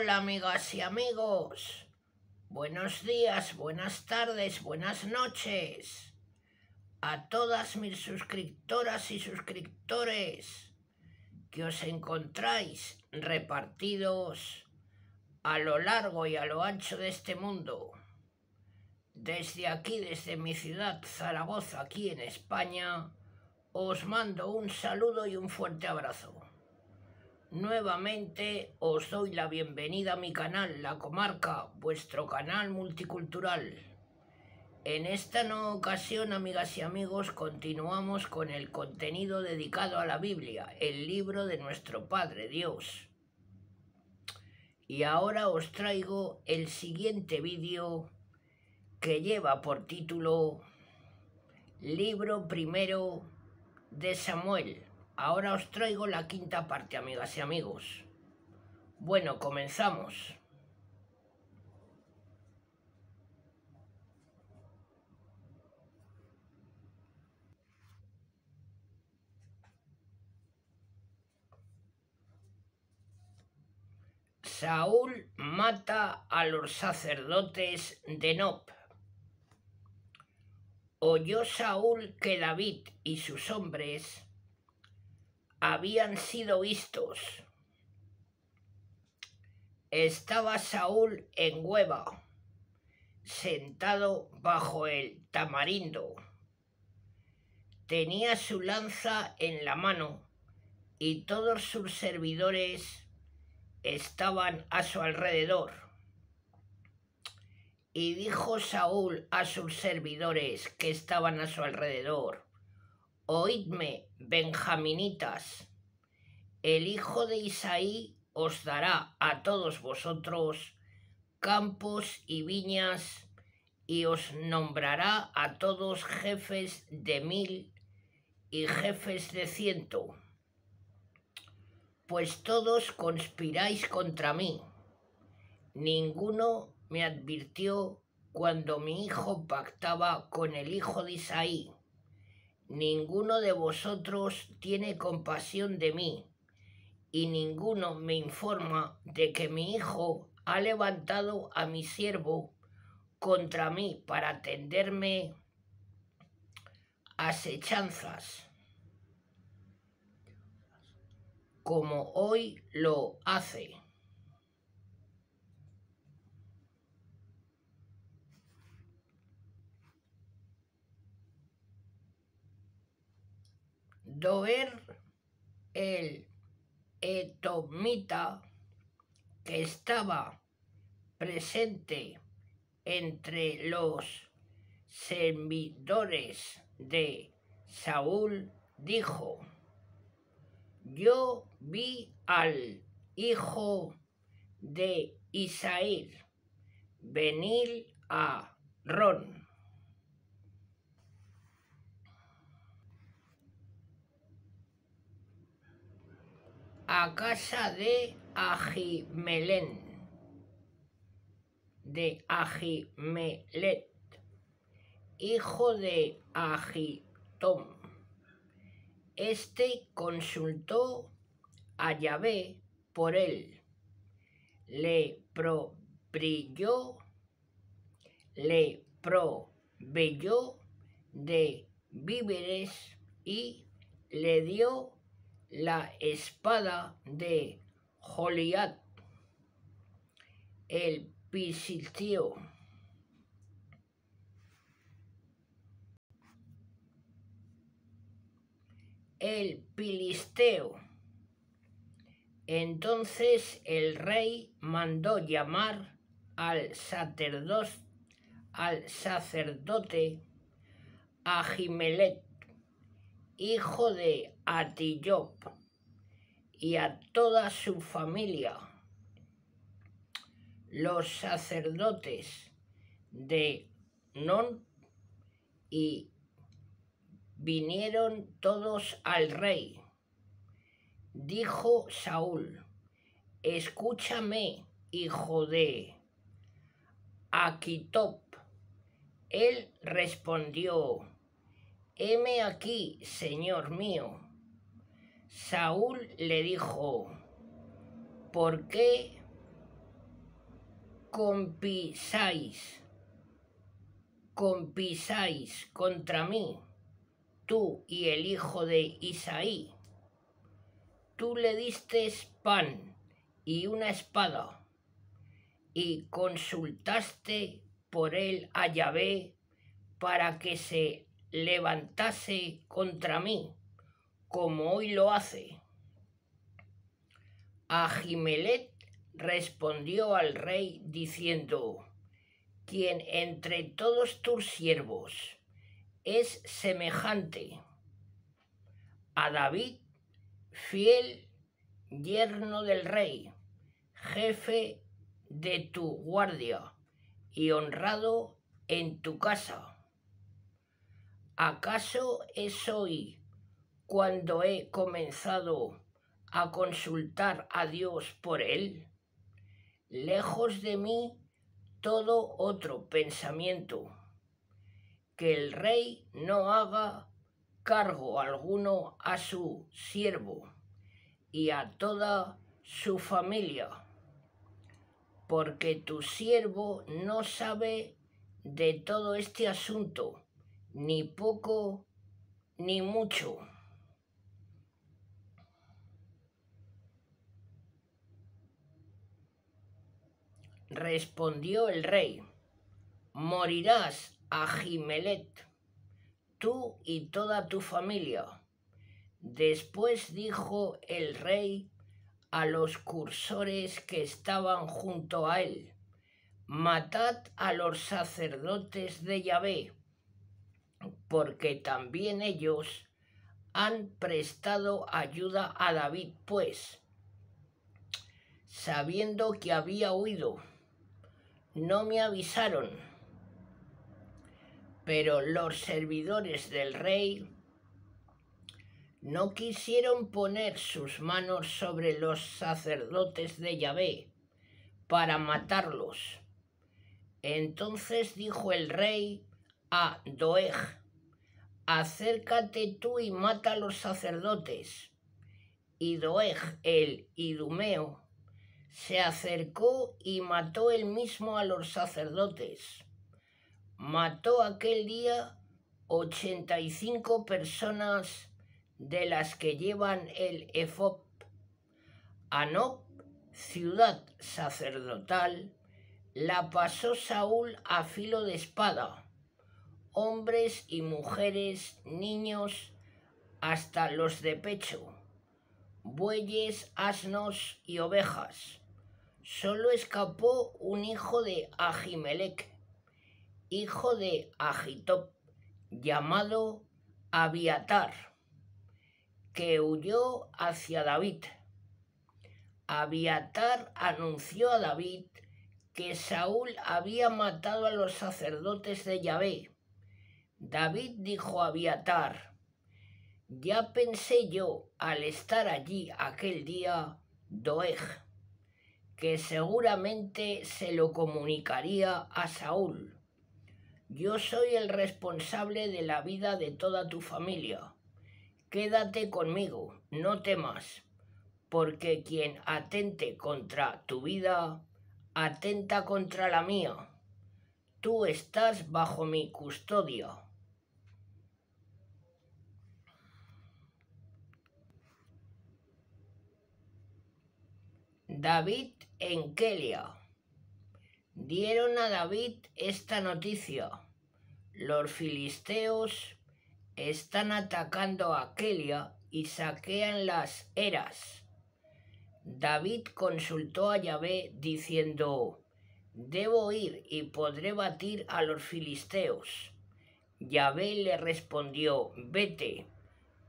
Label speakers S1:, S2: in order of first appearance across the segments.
S1: Hola amigas y amigos, buenos días, buenas tardes, buenas noches a todas mis suscriptoras y suscriptores que os encontráis repartidos a lo largo y a lo ancho de este mundo. Desde aquí, desde mi ciudad Zaragoza, aquí en España, os mando un saludo y un fuerte abrazo. Nuevamente os doy la bienvenida a mi canal, La Comarca, vuestro canal multicultural. En esta nueva ocasión, amigas y amigos, continuamos con el contenido dedicado a la Biblia, el libro de nuestro Padre Dios. Y ahora os traigo el siguiente vídeo que lleva por título Libro primero de Samuel. Ahora os traigo la quinta parte, amigas y amigos. Bueno, comenzamos. Saúl mata a los sacerdotes de Nob. Oyó Saúl que David y sus hombres habían sido vistos. Estaba Saúl en Geba, sentado bajo el tamarindo. Tenía su lanza en la mano y todos sus servidores estaban a su alrededor. Y dijo Saúl a sus servidores que estaban a su alrededor: Oídme, benjaminitas, el hijo de Isaí os dará a todos vosotros campos y viñas, y os nombrará a todos jefes de 1000 y jefes de 100. Pues todos conspiráis contra mí. Ninguno me advirtió cuando mi hijo pactaba con el hijo de Isaí. Ninguno de vosotros tiene compasión de mí, y ninguno me informa de que mi hijo ha levantado a mi siervo contra mí para tenderme asechanzas, como hoy lo hace. Doer el edomita, que estaba presente entre los servidores de Saúl, dijo: Yo vi al hijo de Isaí venir a Ron. A casa de Ahimelech, hijo de Ahitub. Este consultó a Yahvé por él, le proveyó de víveres y le dio la espada de Goliat, el filisteo. Entonces el rey mandó llamar al sacerdote Ahimelech, hijo de Ahitub, y a toda su familia, los sacerdotes de Non, y vinieron todos al rey. Dijo Saúl: Escúchame, hijo de Ahitub. Él respondió: Heme aquí, señor mío. Saúl le dijo: ¿Por qué conspisáis contra mí, tú y el hijo de Isaí. Tú le diste pan y una espada, y consultaste por él a Yahvé para que se levantase contra mí, como hoy lo hace. Ahimelech respondió al rey diciendo: ¿Quién entre todos tus siervos es semejante a David, fiel yerno del rey, jefe de tu guardia y honrado en tu casa? ¿Acaso es hoy cuando he comenzado a consultar a Dios por él? Lejos de mí todo otro pensamiento, que el rey no haga cargo alguno a su siervo y a toda su familia, porque tu siervo no sabe de todo este asunto, ni poco ni mucho. Respondió el rey: morirás, Ahimelech, tú y toda tu familia. Después dijo el rey a los cursores que estaban junto a él: matad a los sacerdotes de Yahvé, porque también ellos han prestado ayuda a David, pues, sabiendo que había huido, no me avisaron. Pero los servidores del rey no quisieron poner sus manos sobre los sacerdotes de Yahvé para matarlos. Entonces dijo el rey a Doeg: acércate tú y mata a los sacerdotes. Y Doeg, el idumeo, se acercó y mató él mismo a los sacerdotes. Mató aquel día 85 personas de las que llevan el efod. A Nob, ciudad sacerdotal, la pasó Saúl a filo de espada, hombres y mujeres, niños, hasta los de pecho, bueyes, asnos y ovejas. Solo escapó un hijo de Ahimelech, hijo de Ahitob, llamado Abiatar, que huyó hacia David. Abiatar anunció a David que Saúl había matado a los sacerdotes de Yahvé. David dijo a Abiatar: ya pensé yo, al estar allí aquel día, Doeg, que seguramente se lo comunicaría a Saúl. Yo soy el responsable de la vida de toda tu familia. Quédate conmigo, no temas, porque quien atente contra tu vida, atenta contra la mía. Tú estás bajo mi custodia. David en Keila. Dieron a David esta noticia: los filisteos están atacando a Keila y saquean las eras. David consultó a Yahvé diciendo: debo ir y podré batir a los filisteos. Yahvé le respondió: vete,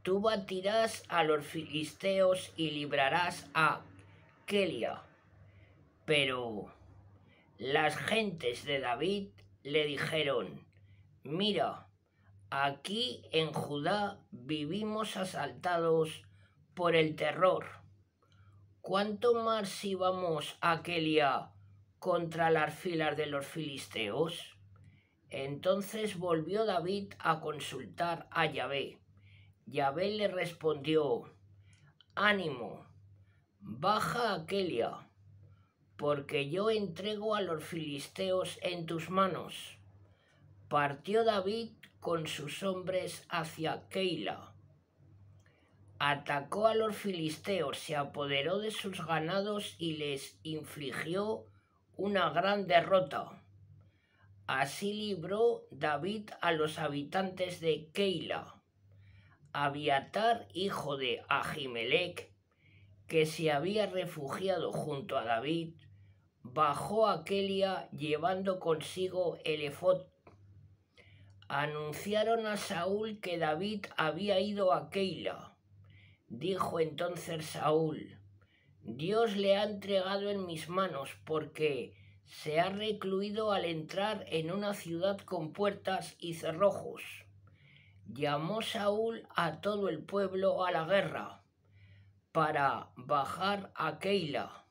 S1: tú batirás a los filisteos y librarás a Keila. Pero las gentes de David le dijeron: mira, aquí en Judá vivimos asaltados por el terror. ¿Cuánto más si vamos a Keila contra las filas de los filisteos? Entonces volvió David a consultar a Yahvé. Yahvé le respondió: ánimo, baja a Keila, porque yo entrego a los filisteos en tus manos. Partió David con sus hombres hacia Keila. Atacó a los filisteos, se apoderó de sus ganados y les infligió una gran derrota. Así libró David a los habitantes de Keila. Abiatar, hijo de Ahimelech, que se había refugiado junto a David, bajó a Keila llevando consigo el efod. Anunciaron a Saúl que David había ido a Keila. Dijo entonces Saúl: Dios le ha entregado en mis manos, porque se ha recluido al entrar en una ciudad con puertas y cerrojos. Llamó Saúl a todo el pueblo a la guerra para bajar a Keila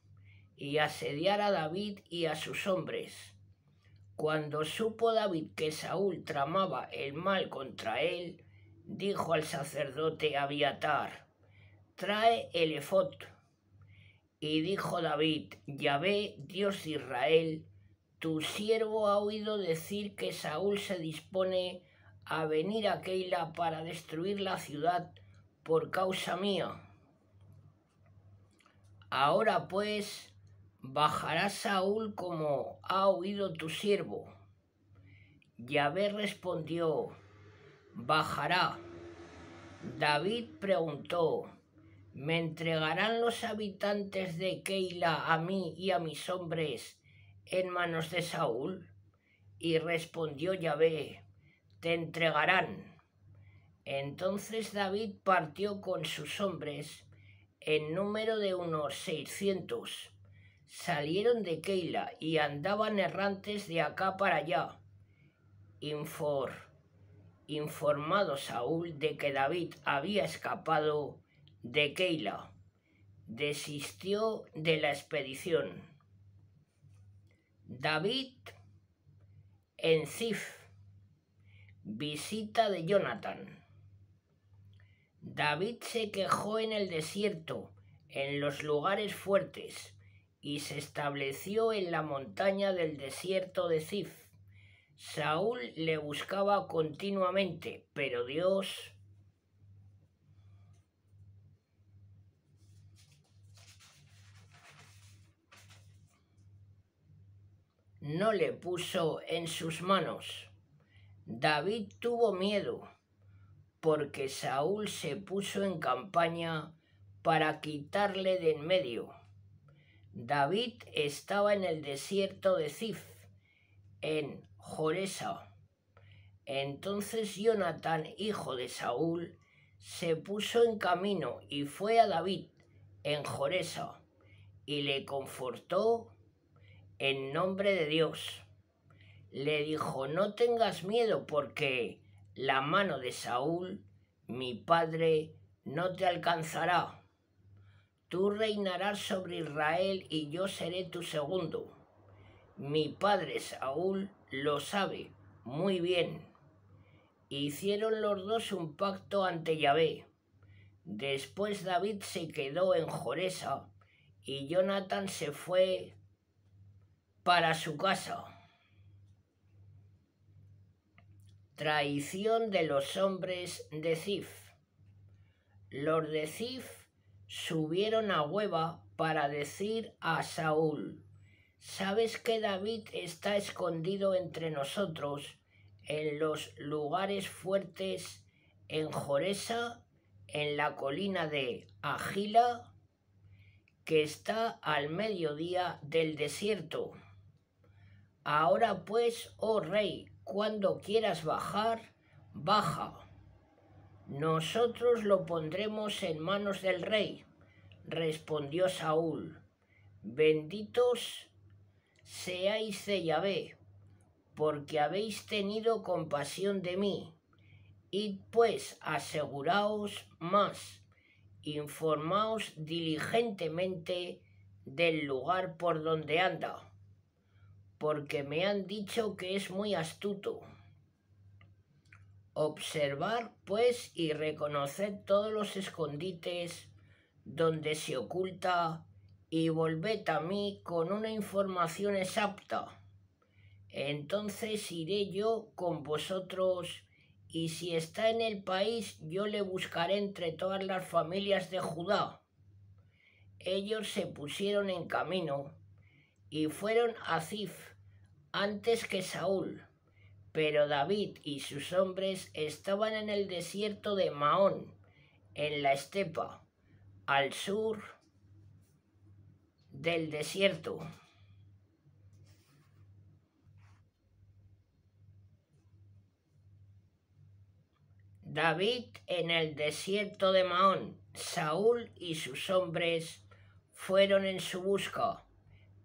S1: y asediar a David y a sus hombres. Cuando supo David que Saúl tramaba el mal contra él, dijo al sacerdote Abiatar: Trae el efod. Y dijo David: Yahvé, Dios de Israel, tu siervo ha oído decir que Saúl se dispone a venir a Keila para destruir la ciudad por causa mía. Ahora pues, bajará Saúl como ha oído tu siervo. Yahvé respondió: bajará. David preguntó: ¿me entregarán los habitantes de Keila a mí y a mis hombres en manos de Saúl? Y respondió Yahvé: te entregarán. Entonces David partió con sus hombres, en número de unos 600. Salieron de Keila y andaban errantes de acá para allá. Informado Saúl de que David había escapado de Keila, desistió de la expedición. David en Zif. Visita de Jonatán. David se quejó en el desierto, en los lugares fuertes, y se estableció en la montaña del desierto de Zif. Saúl le buscaba continuamente, pero Dios no le puso en sus manos. David tuvo miedo, porque Saúl se puso en campaña para quitarle de en medio. David estaba en el desierto de Zif, en Joresa. Entonces Jonatán, hijo de Saúl, se puso en camino y fue a David en Joresa y le confortó en nombre de Dios. Le dijo: no tengas miedo, porque la mano de Saúl, mi padre, no te alcanzará. Tú reinarás sobre Israel y yo seré tu segundo. Mi padre Saúl lo sabe muy bien. Hicieron los dos un pacto ante Yahvé. Después David se quedó en Joresa y Jonatán se fue para su casa. Traición de los hombres de Zif. Los de Zif subieron a Hueba para decir a Saúl: ¿sabes que David está escondido entre nosotros en los lugares fuertes en Joresa, en la colina de Agila, que está al mediodía del desierto? Ahora pues, oh rey, cuando quieras bajar, baja. Nosotros lo pondremos en manos del rey. Respondió Saúl: benditos seáis de Yahvé, porque habéis tenido compasión de mí. Id pues, aseguraos más, informaos diligentemente del lugar por donde anda, porque me han dicho que es muy astuto. Observar, pues, y reconocer todos los escondites donde se oculta y volved a mí con una información exacta. Entonces iré yo con vosotros, y si está en el país, yo le buscaré entre todas las familias de Judá. Ellos se pusieron en camino y fueron a Zif antes que Saúl, pero David y sus hombres estaban en el desierto de Maón, en la estepa, al sur del desierto. David en el desierto de Maón. Saúl y sus hombres fueron en su busca,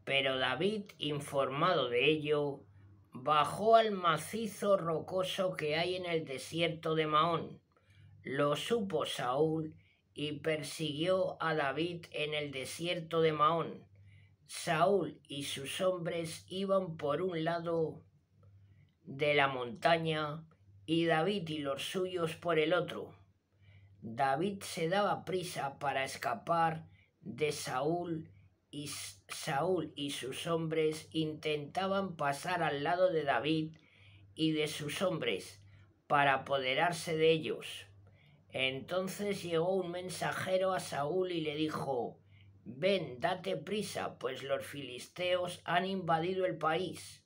S1: pero David, informado de ello, bajó al macizo rocoso que hay en el desierto de Maón. Lo supo Saúl y persiguió a David en el desierto de Maón. Saúl y sus hombres iban por un lado de la montaña y David y los suyos por el otro. David se daba prisa para escapar de Saúl y sus hombres intentaban pasar al lado de David y de sus hombres para apoderarse de ellos. Entonces llegó un mensajero a Saúl y le dijo: «Ven, date prisa, pues los filisteos han invadido el país».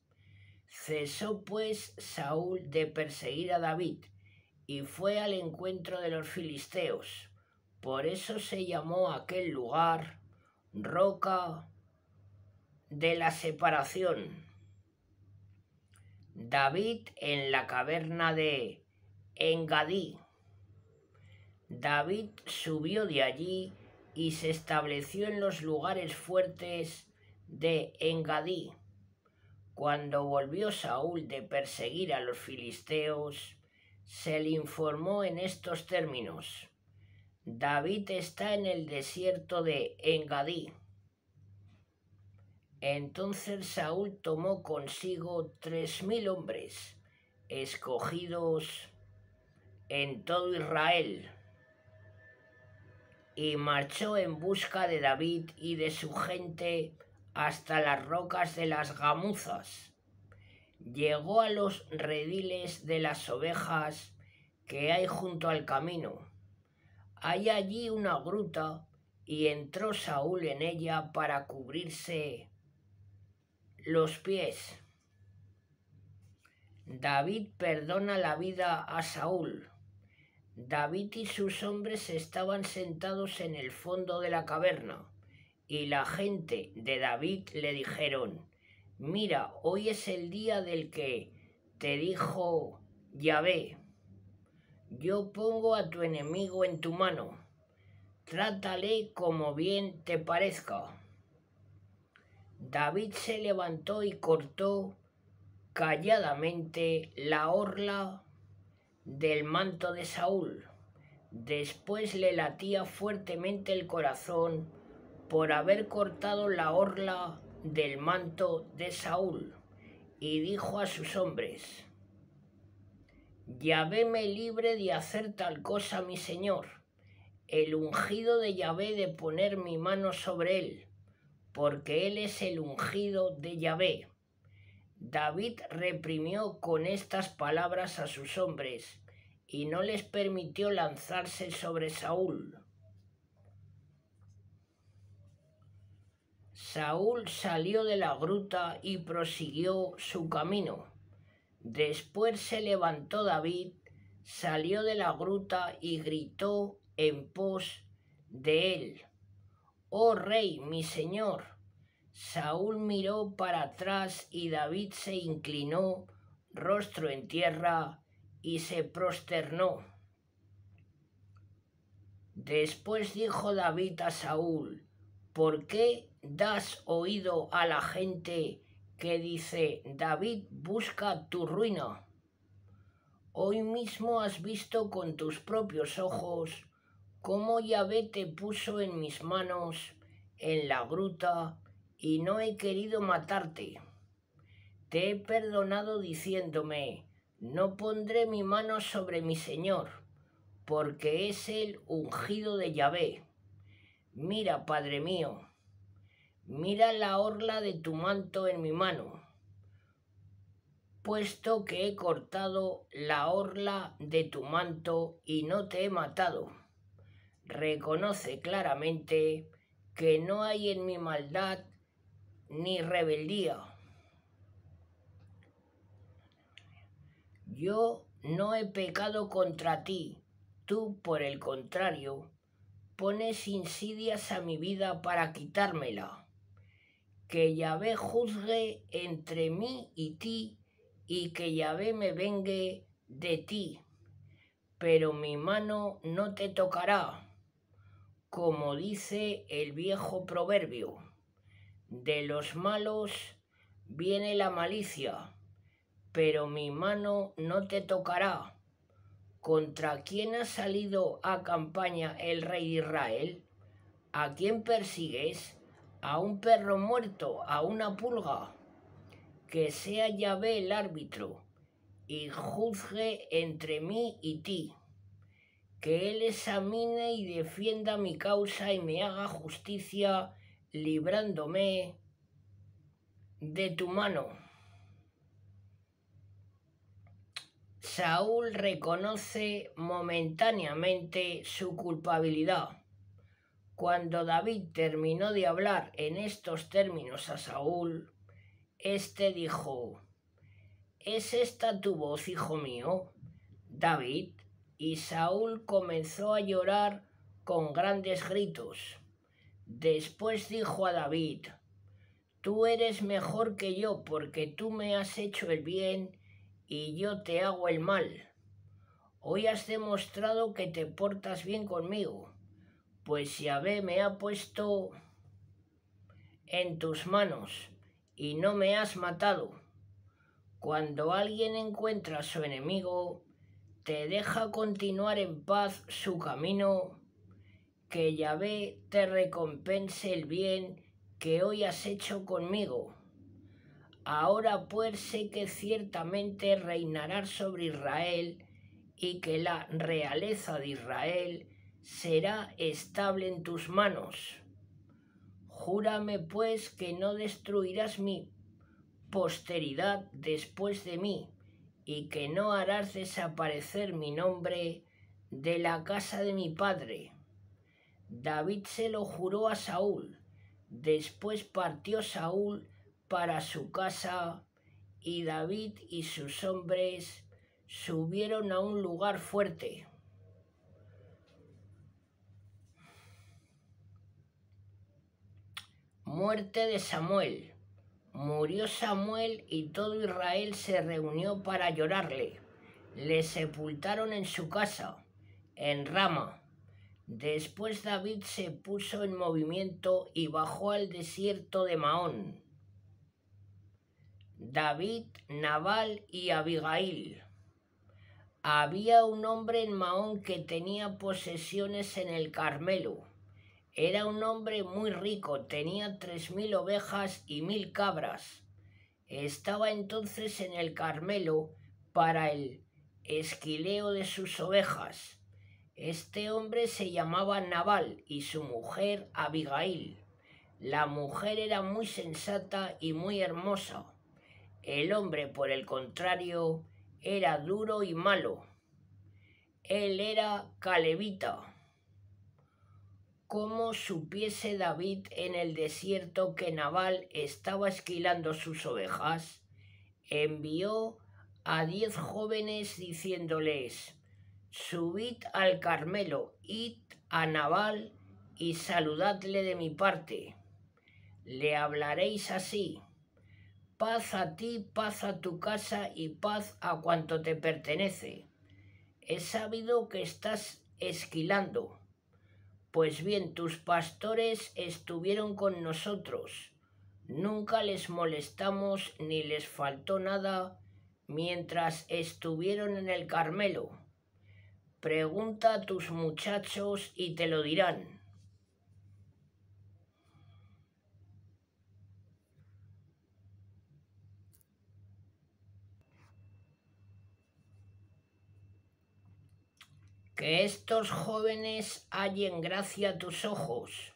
S1: Cesó pues Saúl de perseguir a David y fue al encuentro de los filisteos. Por eso se llamó aquel lugar Roca de la Separación. David en la caverna de Engadí. David subió de allí y se estableció en los lugares fuertes de Engadí. Cuando volvió Saúl de perseguir a los filisteos, se le informó en estos términos: «David está en el desierto de Engadí». Entonces Saúl tomó consigo 3000 hombres, escogidos en todo Israel, y marchó en busca de David y de su gente hasta las rocas de las Gamuzas. Llegó a los rediles de las ovejas que hay junto al camino. Hay allí una gruta y entró Saúl en ella para cubrirse los pies. David perdona la vida a Saúl. David y sus hombres estaban sentados en el fondo de la caverna, y la gente de David le dijeron: «Mira, hoy es el día del que te dijo Yahvé: yo pongo a tu enemigo en tu mano, trátale como bien te parezca». David se levantó y cortó calladamente la orla del manto de Saúl. Después le latía fuertemente el corazón por haber cortado la orla del manto de Saúl, y dijo a sus hombres: «Yahvé me libre de hacer tal cosa, mi señor, el ungido de Yahvé, de poner mi mano sobre él, porque él es el ungido de Yahvé». David reprimió con estas palabras a sus hombres y no les permitió lanzarse sobre Saúl. Saúl salió de la gruta y prosiguió su camino. Después se levantó David, salió de la gruta y gritó en pos de él: «Oh rey, mi señor». Saúl miró para atrás y David se inclinó rostro en tierra y se prosternó. Después dijo David a Saúl: «¿Por qué das oído a la gente que dice: David busca tu ruina? Hoy mismo has visto con tus propios ojos cómo Yahvé te puso en mis manos en la gruta y no he querido matarte. Te he perdonado diciéndome: no pondré mi mano sobre mi señor, porque es el ungido de Yahvé. Mira, padre mío, mira la orla de tu manto en mi mano, puesto que he cortado la orla de tu manto y no te he matado. Reconoce claramente que no hay en mi maldad ni rebeldía. Yo no he pecado contra ti, tú, por el contrario, pones insidias a mi vida para quitármela. Que Yahvé juzgue entre mí y ti, y que Yahvé me vengue de ti, pero mi mano no te tocará, como dice el viejo proverbio. De los malos viene la malicia, pero mi mano no te tocará. ¿Contra quién ha salido a campaña el rey de Israel? ¿A quién persigues? ¿A un perro muerto? ¿A una pulga? Que sea Yahvé el árbitro y juzgue entre mí y ti. Que él examine y defienda mi causa y me haga justicia, librándome de tu mano. Saúl reconoce momentáneamente su culpabilidad. Cuando David terminó de hablar en estos términos a Saúl, éste dijo: ¿Es esta tu voz, hijo mío, David? Y Saúl comenzó a llorar con grandes gritos. Después dijo a David: Tú eres mejor que yo, porque tú me has hecho el bien y yo te hago el mal. Hoy has demostrado que te portas bien conmigo, pues Yahvé me ha puesto en tus manos y no me has matado. Cuando alguien encuentra a su enemigo, te deja continuar en paz su camino. Que Yahvé te recompense el bien que hoy has hecho conmigo. Ahora pues sé que ciertamente reinarás sobre Israel y que la realeza de Israel será estable en tus manos. Júrame pues que no destruirás mi posteridad después de mí y que no harás desaparecer mi nombre de la casa de mi padre. David se lo juró a Saúl. Después partió Saúl para su casa y David y sus hombres subieron a un lugar fuerte. Muerte de Samuel. Murió Samuel y todo Israel se reunió para llorarle. Le sepultaron en su casa, en Rama. Después David se puso en movimiento y bajó al desierto de Maón. David, Nabal y Abigail. Había un hombre en Maón que tenía posesiones en el Carmelo. Era un hombre muy rico, tenía 3000 ovejas y 1000 cabras. Estaba entonces en el Carmelo para el esquileo de sus ovejas. Este hombre se llamaba Nabal y su mujer Abigail. La mujer era muy sensata y muy hermosa. El hombre, por el contrario, era duro y malo. Él era calebita. ¿Cómo supiese David en el desierto que Nabal estaba esquilando sus ovejas? Envió a 10 jóvenes diciéndoles: Subid al Carmelo, id a Nabal y saludadle de mi parte. Le hablaréis así: paz a ti, paz a tu casa y paz a cuanto te pertenece. He sabido que estás esquilando. Pues bien, tus pastores estuvieron con nosotros. Nunca les molestamos ni les faltó nada mientras estuvieron en el Carmelo. Pregunta a tus muchachos y te lo dirán. Que estos jóvenes hallen gracia a tus ojos.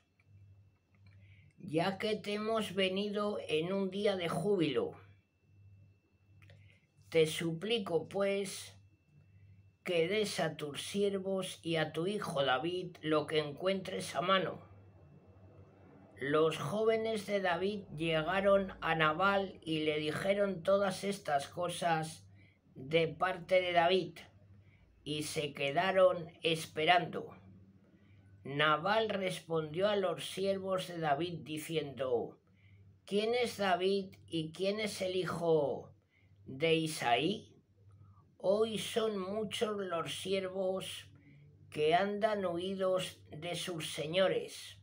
S1: ya que te hemos venido en un día de júbilo. Te suplico, pues, que des a tus siervos y a tu hijo David lo que encuentres a mano. Los jóvenes de David llegaron a Nabal y le dijeron todas estas cosas de parte de David, y se quedaron esperando. Nabal respondió a los siervos de David diciendo: ¿Quién es David y quién es el hijo de Isaí? Hoy son muchos los siervos que andan huidos de sus señores.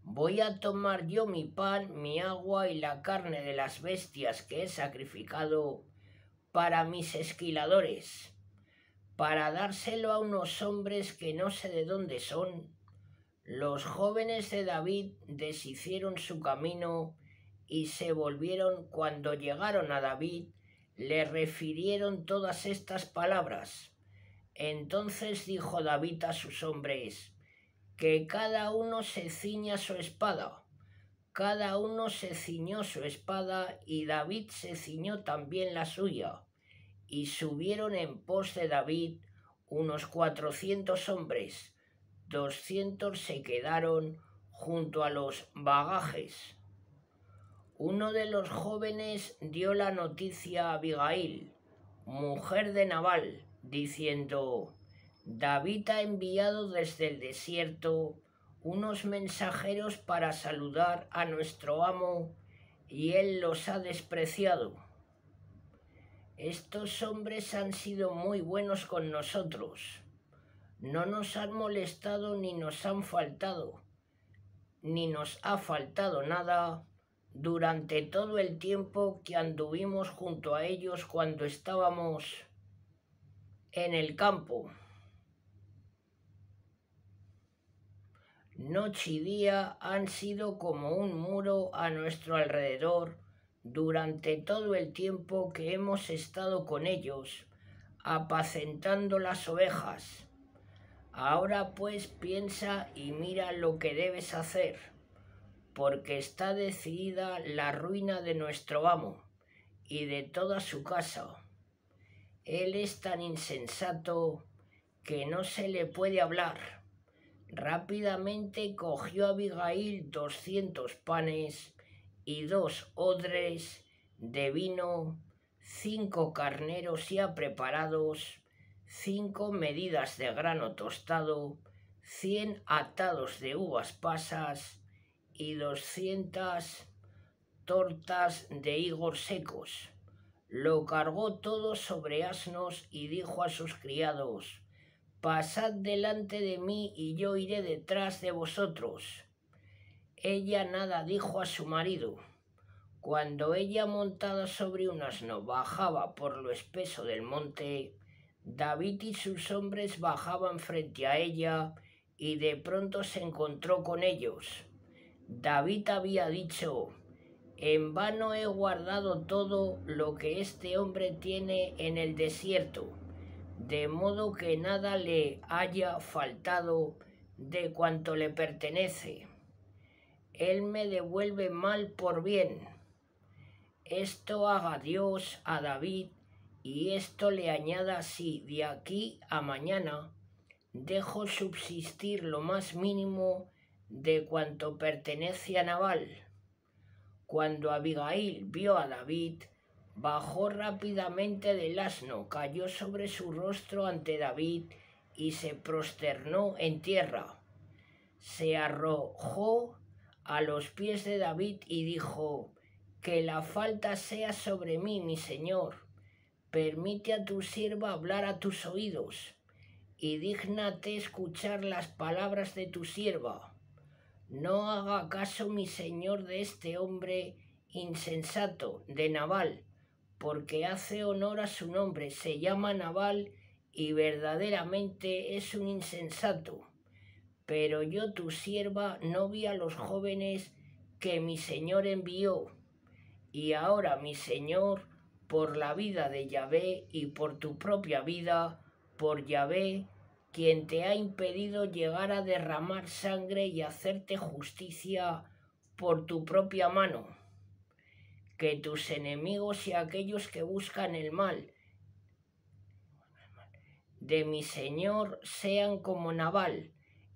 S1: Voy a tomar yo mi pan, mi agua y la carne de las bestias que he sacrificado para mis esquiladores, para dárselo a unos hombres que no sé de dónde son. Los jóvenes de David deshicieron su camino y se volvieron. Cuando llegaron a David, le refirieron todas estas palabras. Entonces dijo David a sus hombres: que cada uno se ciña su espada. Cada uno se ciñó su espada y David se ciñó también la suya. Y subieron en pos de David unos 400 hombres. 200 se quedaron junto a los bagajes. Uno de los jóvenes dio la noticia a Abigail, mujer de Nabal, diciendo: David ha enviado desde el desierto unos mensajeros para saludar a nuestro amo y él los ha despreciado. Estos hombres han sido muy buenos con nosotros. No nos han molestado ni nos ha faltado nada durante todo el tiempo que anduvimos junto a ellos cuando estábamos en el campo. Noche y día han sido como un muro a nuestro alrededor durante todo el tiempo que hemos estado con ellos, apacentando las ovejas. Ahora pues piensa y mira lo que debes hacer, porque está decidida la ruina de nuestro amo y de toda su casa. Él es tan insensato que no se le puede hablar. Rápidamente cogió Abigail 200 panes y 2 odres de vino, 5 carneros ya preparados, 5 medidas de grano tostado, 100 atados de uvas pasas y 200 tortas de higos secos. Lo cargó todo sobre asnos y dijo a sus criados: pasad delante de mí y yo iré detrás de vosotros. Ella nada dijo a su marido. Cuando ella, montada sobre un asno, bajaba por lo espeso del monte, David y sus hombres bajaban frente a ella y de pronto se encontró con ellos. David había dicho: en vano he guardado todo lo que este hombre tiene en el desierto, de modo que nada le haya faltado de cuanto le pertenece. Él me devuelve mal por bien. Esto haga Dios a David, y esto le añada si de aquí a mañana dejo subsistir lo más mínimo de cuanto pertenece a Nabal. Cuando Abigail vio a David, bajó rápidamente del asno, cayó sobre su rostro ante David y se prosternó en tierra. Se arrojó a los pies de David y dijo: que la falta sea sobre mí, mi señor. Permite a tu sierva hablar a tus oídos, y dígnate escuchar las palabras de tu sierva. No haga caso mi señor de este hombre insensato, de Nabal, porque hace honor a su nombre. Se llama Nabal y verdaderamente es un insensato. Pero yo, tu sierva, no vi a los jóvenes que mi señor envió. Y ahora, mi señor, por la vida de Yahvé y por tu propia vida, por Yahvé, quien te ha impedido llegar a derramar sangre y hacerte justicia, por tu propia mano, que tus enemigos y aquellos que buscan el mal de mi Señor sean como Nabal,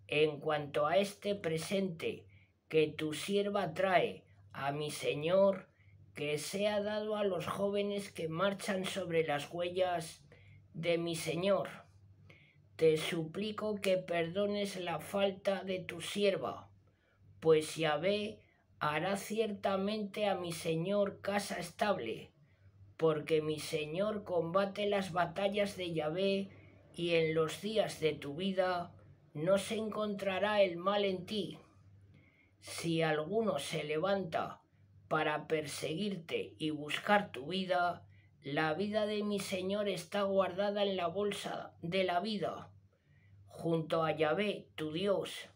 S1: en cuanto a este presente que tu sierva trae a mi Señor, que sea dado a los jóvenes que marchan sobre las huellas de mi Señor. Te suplico que perdones la falta de tu sierva, pues Yahvé hará ciertamente a mi Señor casa estable, porque mi Señor combate las batallas de Yahvé, y en los días de tu vida no se encontrará el mal en ti. Si alguno se levanta para perseguirte y buscar tu vida, la vida de mi Señor está guardada en la bolsa de la vida, junto a Yahvé, tu Dios,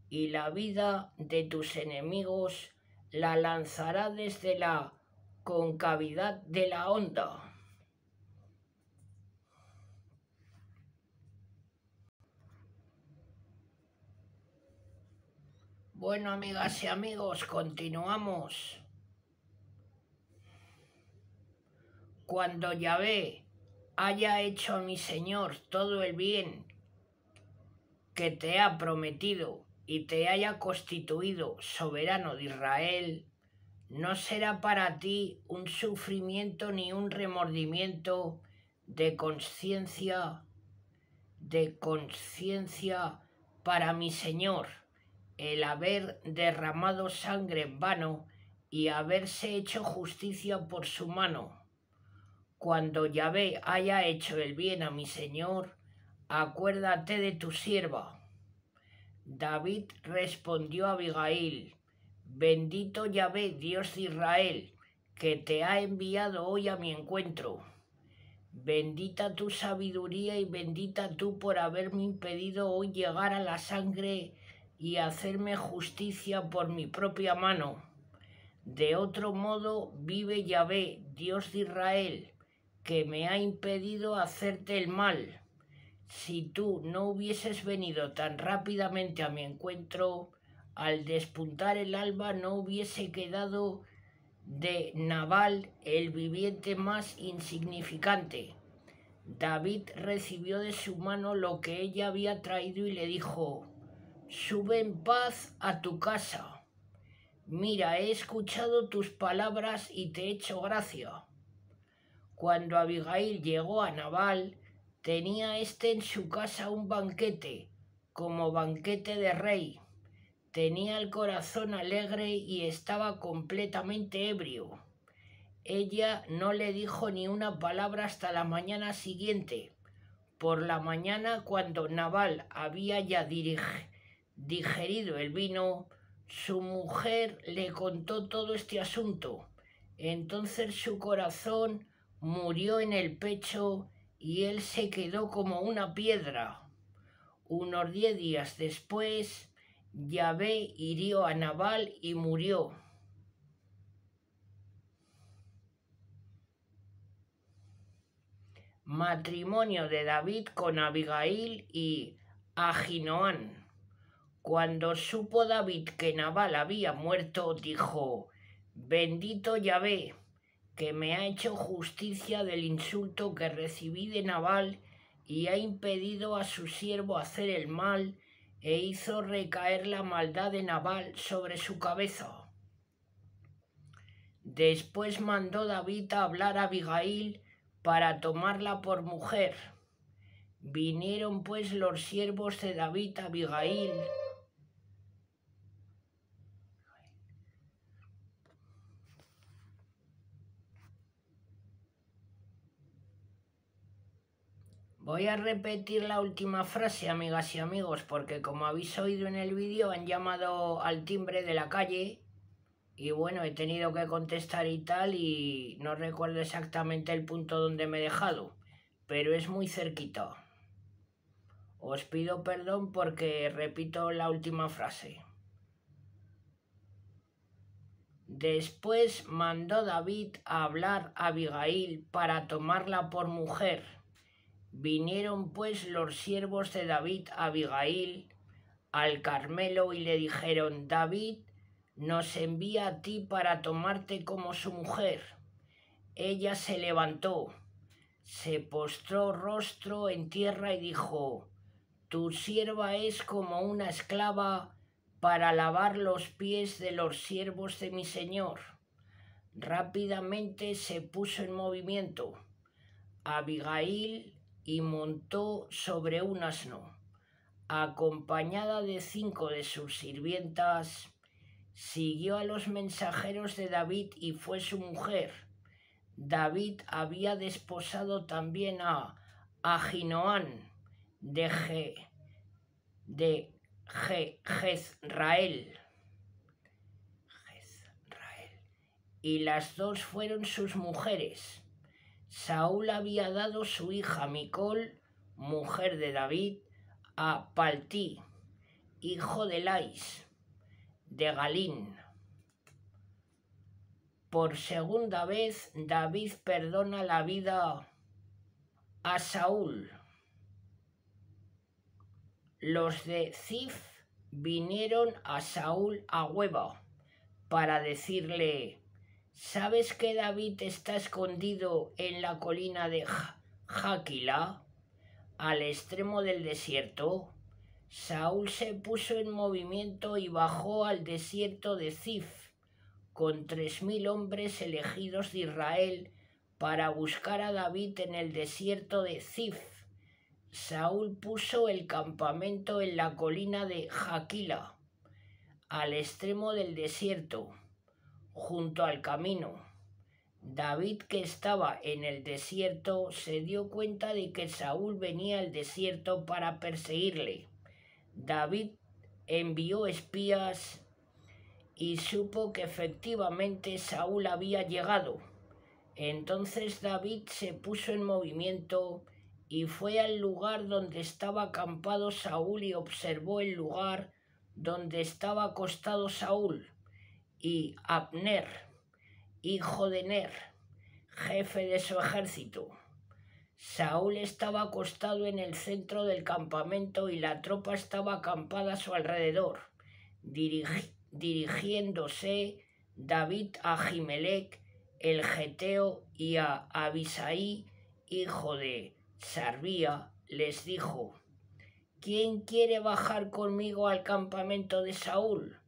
S1: y la vida de tus enemigos la lanzará desde la concavidad de la onda. Bueno, amigas y amigos, continuamos. Cuando Yahvé haya hecho a mi Señor todo el bien que te ha prometido y te haya constituido soberano de Israel, no será para ti un sufrimiento ni un remordimiento de conciencia para mi Señor el haber derramado sangre en vano y haberse hecho justicia por su mano. Cuando Yahvé haya hecho el bien a mi Señor, acuérdate de tu sierva. David respondió a Abigail: bendito Yahvé, Dios de Israel, que te ha enviado hoy a mi encuentro. Bendita tu sabiduría y bendita tú por haberme impedido hoy llegar a la sangre y hacerme justicia por mi propia mano. De otro modo vive Yahvé, Dios de Israel, que me ha impedido hacerte el mal. Si tú no hubieses venido tan rápidamente a mi encuentro, al despuntar el alba no hubiese quedado de Nabal el viviente más insignificante. David recibió de su mano lo que ella había traído y le dijo: sube en paz a tu casa. Mira, he escuchado tus palabras y te he hecho gracia. Cuando Abigail llegó a Nabal, tenía éste en su casa un banquete, como banquete de rey. Tenía el corazón alegre y estaba completamente ebrio. Ella no le dijo ni una palabra hasta la mañana siguiente. Por la mañana, cuando Nabal había ya digerido el vino, su mujer le contó todo este asunto. Entonces su corazón murió en el pecho y él se quedó como una piedra. Unos 10 días después, Yahvé hirió a Nabal y murió. Matrimonio de David con Abigail y Ahinoam. Cuando supo David que Nabal había muerto, dijo: bendito Yahvé, que me ha hecho justicia del insulto que recibí de Nabal y ha impedido a su siervo hacer el mal e hizo recaer la maldad de Nabal sobre su cabeza. Después mandó David a hablar a Abigail para tomarla por mujer. Vinieron pues los siervos de David a Abigail. Voy a repetir la última frase, amigas y amigos, porque como habéis oído en el vídeo, han llamado al timbre de la calle y bueno, he tenido que contestar y tal, y no recuerdo exactamente el punto donde me he dejado, pero es muy cerquita. Os pido perdón porque repito la última frase. Después mandó David a hablar a Abigail para tomarla por mujer. Vinieron pues los siervos de David a Abigail al Carmelo y le dijeron: David nos envía a ti para tomarte como su mujer. Ella se levantó, se postró rostro en tierra y dijo: tu sierva es como una esclava para lavar los pies de los siervos de mi señor. Rápidamente se puso en movimiento Abigail y montó sobre un asno. Acompañada de 5 de sus sirvientas, siguió a los mensajeros de David y fue su mujer. David había desposado también a Ahinoam de Jezrael, y las dos fueron sus mujeres. Saúl había dado su hija Micol, mujer de David, a Paltí, hijo de Lais, de Galín. Por segunda vez, David perdona la vida a Saúl. Los de Zif vinieron a Saúl a Hueba para decirle: ¿sabes que David está escondido en la colina de Jaquila, al extremo del desierto? Saúl se puso en movimiento y bajó al desierto de Zif con 3000 hombres elegidos de Israel para buscar a David en el desierto de Zif. Saúl puso el campamento en la colina de Jaquila, al extremo del desierto, junto al camino. David, que estaba en el desierto, se dio cuenta de que Saúl venía al desierto para perseguirle. David envió espías y supo que efectivamente Saúl había llegado. Entonces David se puso en movimiento y fue al lugar donde estaba acampado Saúl y observó el lugar donde estaba acostado Saúl. Y Abner, hijo de Ner, jefe de su ejército. Saúl estaba acostado en el centro del campamento y la tropa estaba acampada a su alrededor. Dirigiéndose David a Ahimelech el geteo y a Abisai, hijo de Sarbía, les dijo: ¿quién quiere bajar conmigo al campamento de Saúl?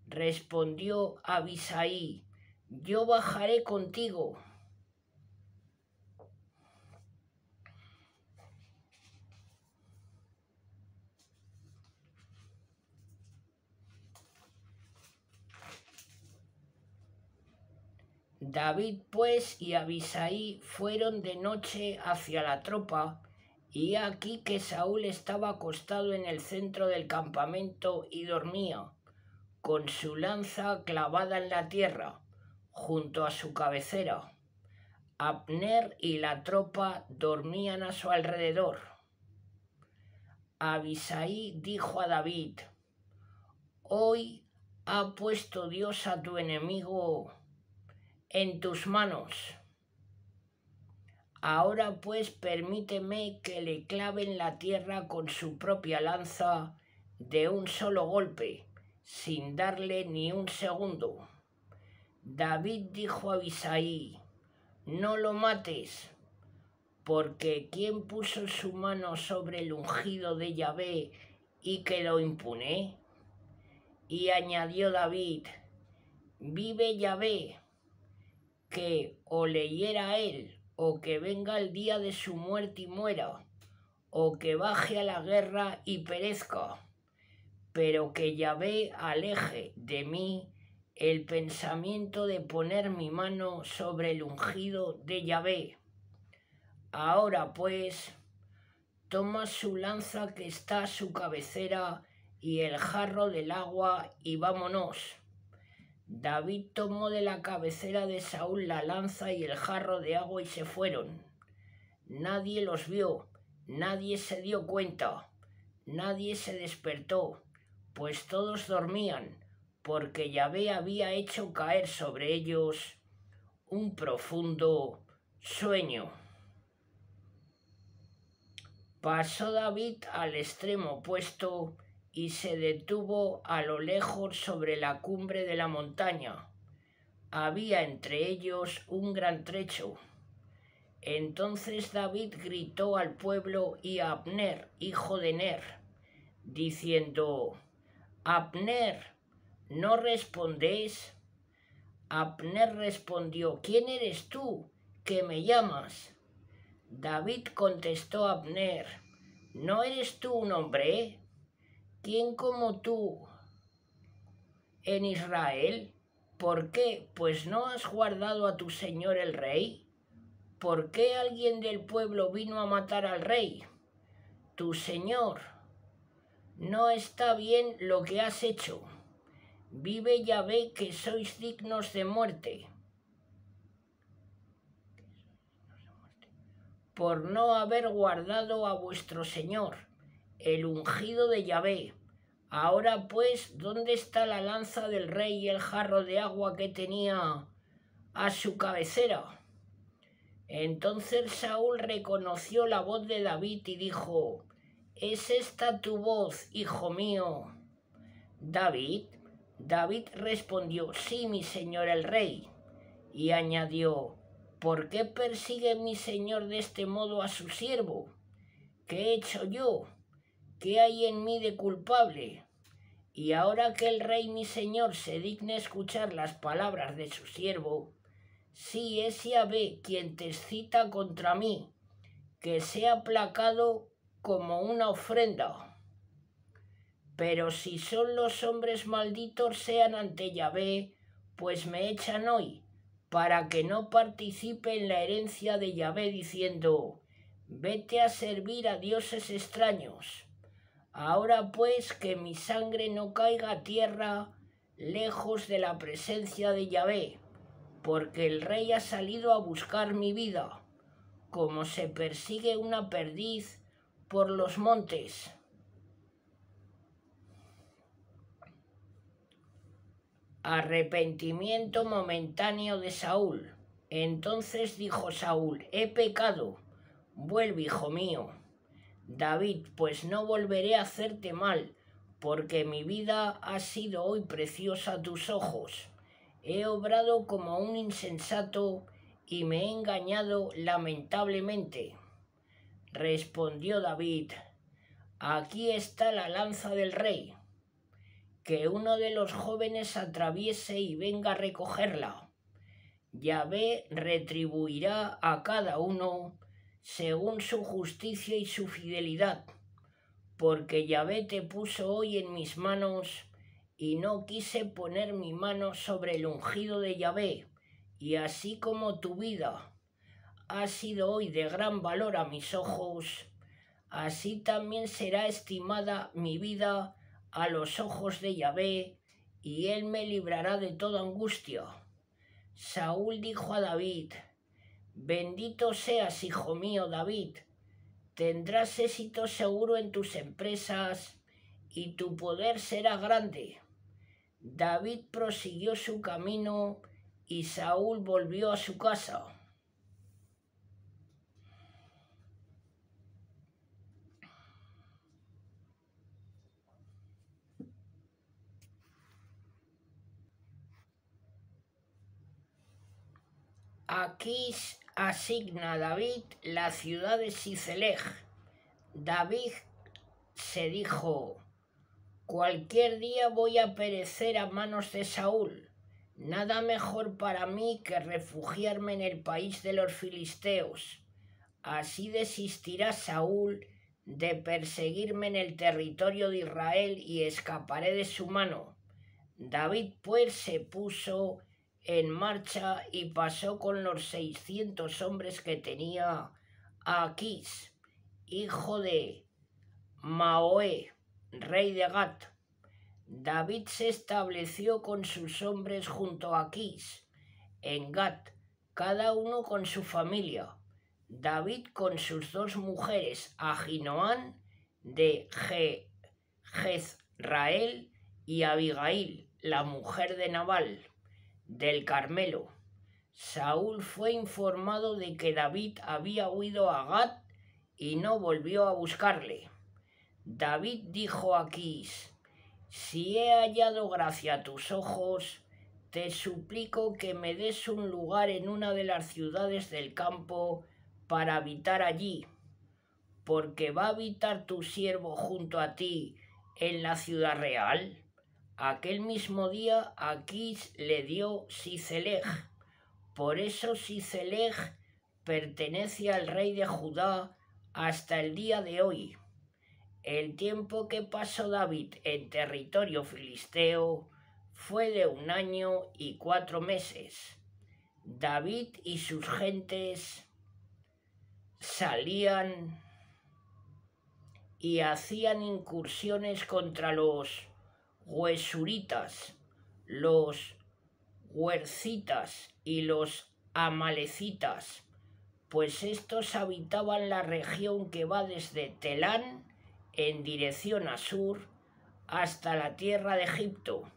S1: Respondió Abisai: yo bajaré contigo. David pues y Abisai fueron de noche hacia la tropa, y aquí que Saúl estaba acostado en el centro del campamento y dormía, con su lanza clavada en la tierra, junto a su cabecera. Abner y la tropa dormían a su alrededor. Abisai dijo a David: hoy ha puesto Dios a tu enemigo en tus manos. Ahora pues permíteme que le clave en la tierra con su propia lanza de un solo golpe, sin darle ni un segundo. David dijo a Abisai: no lo mates, porque ¿quién puso su mano sobre el ungido de Yahvé y quedó impune? Y añadió David: vive Yahvé, que o le hiera a él, o que venga el día de su muerte y muera, o que baje a la guerra y perezca, pero que Yahvé aleje de mí el pensamiento de poner mi mano sobre el ungido de Yahvé. Ahora pues, toma su lanza que está a su cabecera y el jarro del agua y vámonos. David tomó de la cabecera de Saúl la lanza y el jarro de agua y se fueron. Nadie los vio, nadie se dio cuenta, nadie se despertó, pues todos dormían, porque Yahvé había hecho caer sobre ellos un profundo sueño. Pasó David al extremo opuesto y se detuvo a lo lejos sobre la cumbre de la montaña. Había entre ellos un gran trecho. Entonces David gritó al pueblo y a Abner, hijo de Ner, diciendo: Abner, ¿no respondés? Abner respondió: ¿Quién eres tú que me llamas? David contestó a Abner: ¿No eres tú un hombre? ¿Quién como tú en Israel? ¿Por qué? Pues no has guardado a tu señor el rey. ¿Por qué alguien del pueblo vino a matar al rey? Tu señor, no está bien lo que has hecho. Vive Yahvé que sois dignos de muerte, por no haber guardado a vuestro señor, el ungido de Yahvé. Ahora pues, ¿dónde está la lanza del rey y el jarro de agua que tenía a su cabecera? Entonces Saúl reconoció la voz de David y dijo: ¿Es esta tu voz, hijo mío, David? David respondió: Sí, mi señor el rey. Y añadió: ¿Por qué persigue mi señor de este modo a su siervo? ¿Qué he hecho yo? ¿Qué hay en mí de culpable? Y ahora que el rey mi señor se digne escuchar las palabras de su siervo, si es Yahvé quien te excita contra mí, que sea aplacado como una ofrenda. Pero si son los hombres malditos, sean ante Yahvé, pues me echan hoy, para que no participe en la herencia de Yahvé, diciendo: Vete a servir a dioses extraños. Ahora pues que mi sangre no caiga a tierra lejos de la presencia de Yahvé, porque el rey ha salido a buscar mi vida, como se persigue una perdiz por los montes. Arrepentimiento momentáneo de Saúl. Entonces dijo Saúl: He pecado, vuelve, hijo mío. David: Pues no volveré a hacerte mal, porque mi vida ha sido hoy preciosa a tus ojos. He obrado como un insensato y me he engañado lamentablemente. Respondió David: Aquí está la lanza del rey. Que uno de los jóvenes atraviese y venga a recogerla. Yahvé retribuirá a cada uno según su justicia y su fidelidad, porque Yahvé te puso hoy en mis manos, y no quise poner mi mano sobre el ungido de Yahvé, y así como tu vida ha sido hoy de gran valor a mis ojos, así también será estimada mi vida a los ojos de Yahvé, y él me librará de toda angustia. Saúl dijo a David: Bendito seas, hijo mío David, tendrás éxito seguro en tus empresas, y tu poder será grande. David prosiguió su camino, y Saúl volvió a su casa. Aquís asigna a David la ciudad de Sicelej. David se dijo: Cualquier día voy a perecer a manos de Saúl. Nada mejor para mí que refugiarme en el país de los filisteos. Así desistirá Saúl de perseguirme en el territorio de Israel y escaparé de su mano. David pues se puso en marcha y pasó con los 600 hombres que tenía a Aquís, hijo de Maoé, rey de Gat. David se estableció con sus hombres junto a Aquís, en Gat, cada uno con su familia. David con sus 2 mujeres, Ahinoam de Jezrael y Abigail, la mujer de Nabal, del Carmelo. Saúl fue informado de que David había huido a Gat y no volvió a buscarle. David dijo a Aquís: «Si he hallado gracia a tus ojos, te suplico que me des un lugar en una de las ciudades del campo para habitar allí, porque va a habitar tu siervo junto a ti en la ciudad real». Aquel mismo día Aquís le dio Siceleg. Por eso Siceleg pertenece al rey de Judá hasta el día de hoy. El tiempo que pasó David en territorio filisteo fue de 1 año y 4 meses. David y sus gentes salían y hacían incursiones contra los huesuritas, los huercitas y los amalecitas, pues estos habitaban la región que va desde Telán en dirección a sur hasta la tierra de Egipto.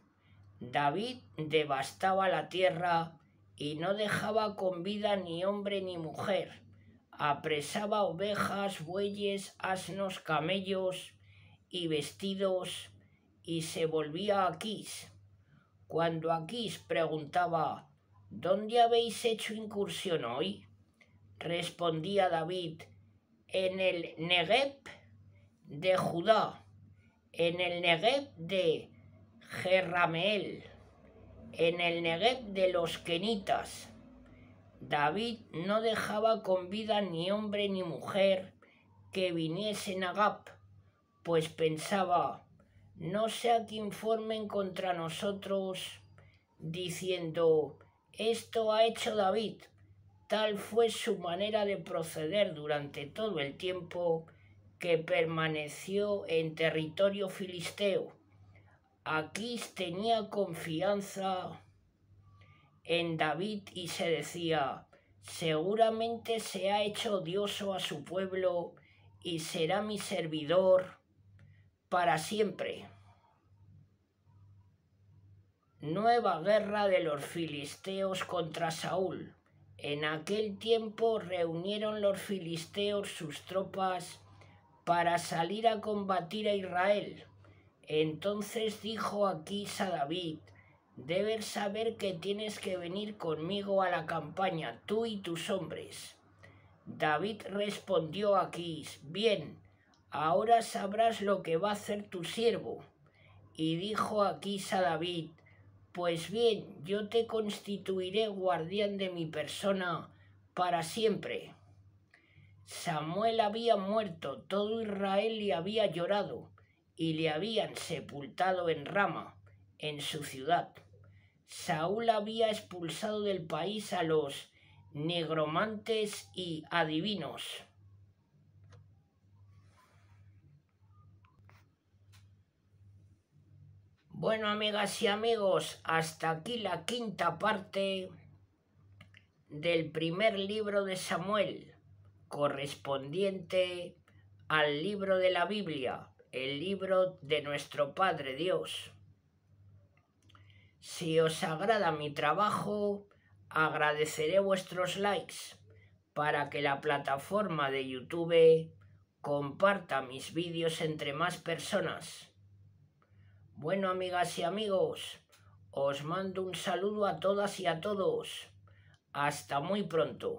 S1: David devastaba la tierra y no dejaba con vida ni hombre ni mujer. Apresaba ovejas, bueyes, asnos, camellos y vestidos y se volvía a Aquís. Cuando Aquís preguntaba: «¿Dónde habéis hecho incursión hoy?», respondía David: «En el Negueb de Judá, en el Negueb de Jerrameel, en el Negueb de los Kenitas». David no dejaba con vida ni hombre ni mujer que viniesen a Gab, pues pensaba: «No sea que informen contra nosotros diciendo: esto ha hecho David». Tal fue su manera de proceder durante todo el tiempo que permaneció en territorio filisteo. Aquís tenía confianza en David y se decía: «Seguramente se ha hecho odioso a su pueblo y será mi servidor para siempre». Nueva guerra de los filisteos contra Saúl. En aquel tiempo reunieron los filisteos sus tropas para salir a combatir a Israel. Entonces dijo Aquís a David: «Debes saber que tienes que venir conmigo a la campaña, tú y tus hombres». David respondió a Aquís: «Bien, ahora sabrás lo que va a hacer tu siervo». Y dijo Aquís a David: «Pues bien, yo te constituiré guardián de mi persona para siempre». Samuel había muerto, todo Israel le había llorado y le habían sepultado en Rama, en su ciudad. Saúl había expulsado del país a los nigromantes y adivinos. Bueno, amigas y amigos, hasta aquí la 5ª parte del primer libro de Samuel, correspondiente al libro de la Biblia, el libro de nuestro Padre Dios. Si os agrada mi trabajo, agradeceré vuestros likes para que la plataforma de YouTube comparta mis vídeos entre más personas. Bueno, amigas y amigos, os mando un saludo a todas y a todos. Hasta muy pronto.